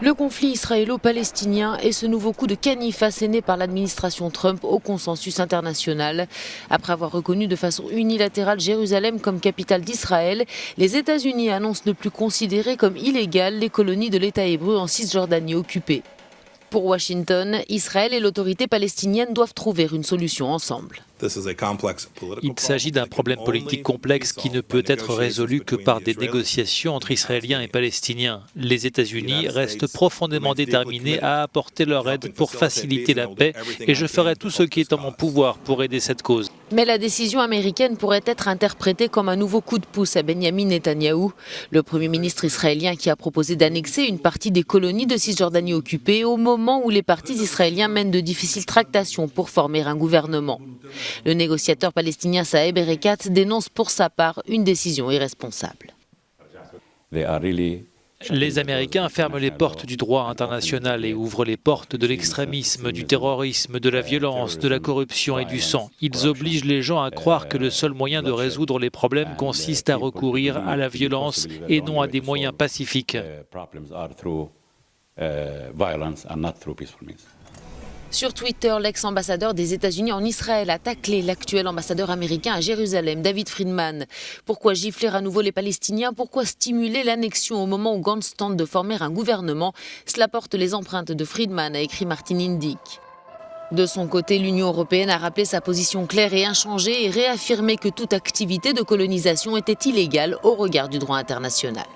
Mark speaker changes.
Speaker 1: Le conflit israélo-palestinien est ce nouveau coup de canif asséné par l'administration Trump au consensus international. Après avoir reconnu de façon unilatérale Jérusalem comme capitale d'Israël, les États-Unis annoncent ne plus considérer comme illégales les colonies de l'État hébreu en Cisjordanie occupée. Pour Washington, Israël et l'autorité palestinienne doivent trouver une solution ensemble.
Speaker 2: Il s'agit d'un problème politique complexe qui ne peut être résolu que par des négociations entre Israéliens et Palestiniens. Les États-Unis restent profondément déterminés à apporter leur aide pour faciliter la paix et je ferai tout ce qui est en mon pouvoir pour aider cette cause.
Speaker 1: Mais la décision américaine pourrait être interprétée comme un nouveau coup de pouce à Benyamin Netanyahou, le Premier ministre israélien qui a proposé d'annexer une partie des colonies de Cisjordanie occupées au moment où les partis israéliens mènent de difficiles tractations pour former un gouvernement. Le négociateur palestinien Saeb Erekat dénonce pour sa part une décision irresponsable.
Speaker 2: Les Américains ferment les portes du droit international et ouvrent les portes de l'extrémisme, du terrorisme, de la violence, de la corruption et du sang. Ils obligent les gens à croire que le seul moyen de résoudre les problèmes consiste à recourir à la violence et non à des moyens pacifiques.
Speaker 1: Sur Twitter, l'ex-ambassadeur des États-Unis en Israël a taclé l'actuel ambassadeur américain à Jérusalem, David Friedman. Pourquoi gifler à nouveau les Palestiniens? Pourquoi stimuler l'annexion au moment où Gantz tente de former un gouvernement? Cela porte les empreintes de Friedman, a écrit Martin Indyk. De son côté, l'Union européenne a rappelé sa position claire et inchangée et réaffirmé que toute activité de colonisation était illégale au regard du droit international.